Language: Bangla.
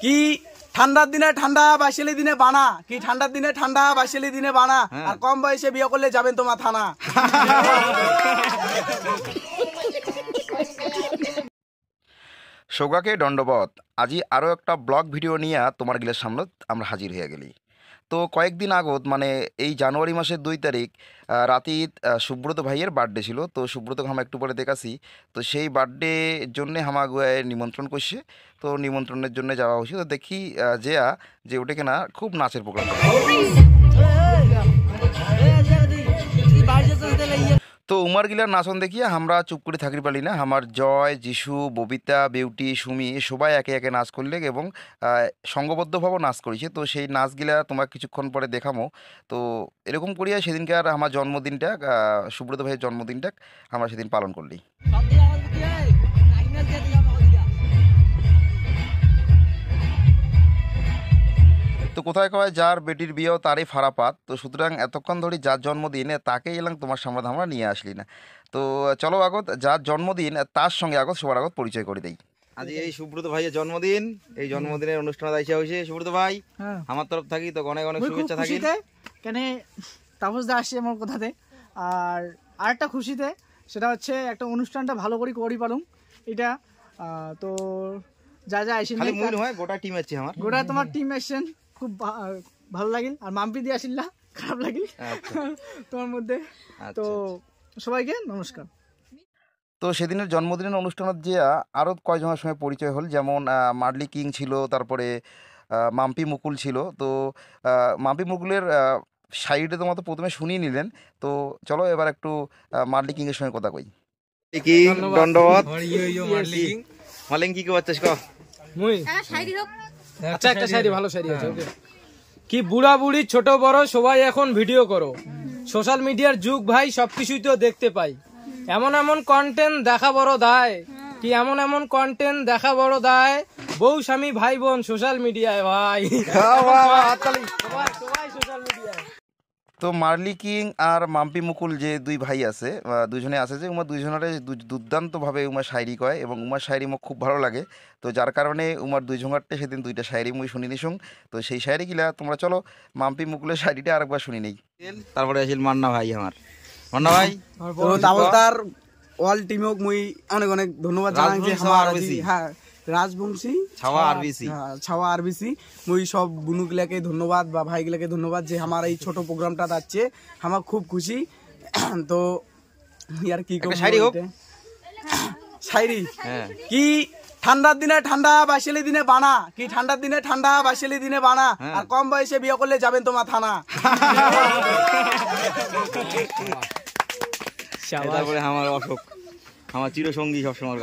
কি ঠান্ডার দিনে ঠান্ডা বাইশালি দিনে বানা, কি ঠান্ডার দিনে ঠান্ডা বাইশালি দিনে বানা, আর কম বয়সে বিয়ে করলে যাবেন তোমার থানা। সৌগাকে দণ্ডবত। আজি আরও একটা ব্লগ ভিডিও নিয়ে তোমার গিলের সামনে আমরা হাজির হয়ে গেলি। তো কয়েকদিন আগত মানে এই জানুয়ারি মাসের 2 তারিখ রাতে সুব্রত ভাইয়ের বার্থডে ছিল। তো সুব্রতকে আমরা একটু পরে দেখাছি। তো সেই বার্থডে জন্যে আমাকে নিমন্ত্রণ করছে। তো নিমন্ত্রণের জন্য যাওয়া হয়েছে। তো দেখি যে ওটা কিনা খুব নাচের প্রোগ্রাম। তো উমার গিলার নাচন দেখিয়ে আমরা চুপ করে থাকতে পারি না। আমার জয়, যিশু, ববিতা, বিউটি, সুমি সবাই একে একে নাচ করলে এবং সঙ্গবদ্ধভাবেও নাচ করেছে। তো সেই নাচগুলা তোমার কিছুক্ষণ পরে দেখামো। তো এরকম করিয়া সেদিনকে আর আমার জন্মদিনটা, সুব্রত ভাইয়ের জন্মদিনটা আমরা সেদিন পালন করলি। তো কোথায় কয় যার বেটির বিয়েও তারই ফারাপাত। তো সুতরাং এতক্ষণ ধরে যার জন্মদিন তাকেই এলাম তোমার সামনে আমরা নিয়ে আসলি না। তো চলো আগত যার জন্মদিন তার সঙ্গে আগত সবার আগত পরিচয় করে দেই। আজ এই সুব্রত ভাইয়ের জন্মদিন, এই জন্মদিনের অনুষ্ঠান দায়িত্ব হয়েছে। সুব্রত ভাই আমার তরফ থাকি তো অনেক অনেক শুভেচ্ছা থাকি। কেন তাপস দা আসছে আমার কথাতে, আর আরেকটা খুশিতে সেটা হচ্ছে একটা অনুষ্ঠানটা ভালো করে করি পারুম এটা। তো যা যা আসেন খালি মনে হয় গোটা টিম আছে, আমার গোটা তোমার টিম আসছেন, খুব ভালো লাগিল। আর মাম্পি দিয়ে আসিল না, খারাপ লাগিল তোমার মধ্যে। তো সবাইকে নমস্কার। তো সেদিনের জন্মদিনের অনুষ্ঠানত যে আরও কয়েকজনের সঙ্গে পরিচয় হল, যেমন মার্লি কিং ছিল, তারপরে মাম্পি মুকুল ছিল। তো মাম্পি মুকুলের সাইডে তোমার তো প্রথমে শুনিয়ে নিলেন। তো চলো এবার একটু মার্লি কিংয়ের সঙ্গে কথা কই। দণ্ডবত। মার্লি কি করছিস ক? আচ্ছা একটা শায়রি, ভালো শায়রি আছে। ওকে। কি বুড়া বুড়ি ছোট বড় সবাই এখন ভিডিও করো, সোশ্যাল মিডিয়ার যুগ ভাই, সবকিছুই তো দেখতে পাই। এমন এমন কন্টেন্ট দেখা বড় দায়, কি এমন এমন কন্টেন্ট দেখা বড় দায়, বউ স্বামী ভাই বোন সোশ্যাল মিডিয়ায় ভাই, সবাই সোশ্যাল মিডিয়ায়। তো মার্লি কিং আর মাম্পি মুকুল যে দুই ভাই আছে, দুজনে আছে, যে উমার দুইজনের দুর্দান্তভাবে উমার শায়রি কয় এবং উমার শায়রি মোক খুব ভালো লাগে। তো যার কারণে উমার দুইজনকে সেদিন দুইটা শায়রি মুই শুনি নিসুং। তো সেই শায়রি গিলা তোমরা চলো মাম্পি মুকুলের শায়রিটা আরেকবার শুনি নেই। তারপরে আসিল মান্না ভাই, আমার মান্না ভাই। তো তাবলতার অল টিমক মুই অনেক অনেক ধন্যবাদ জানাই যে আমার হ্যাঁ রাজবংশী ছাওয়া আরবিসি মুই সব বুনুগুলাকে ধন্যবাদ বা ভাইগুলাকে ধন্যবাদ যে আমার এই ছোট প্রোগ্রামটা যাচ্ছে, আমার খুব খুশি। তো আর কি শায়রি কি ঠান্ডার দিনে ঠান্ডা বাইশালি দিনে বানা, কি ঠান্ডার দিনে ঠান্ডা বাইশালি দিনে বানা, আর কম বয়সে বিয়ে করলে যাবেন তোমার থানা। তারপরে আমার অশোক, আমার চিরসঙ্গী সবসময়।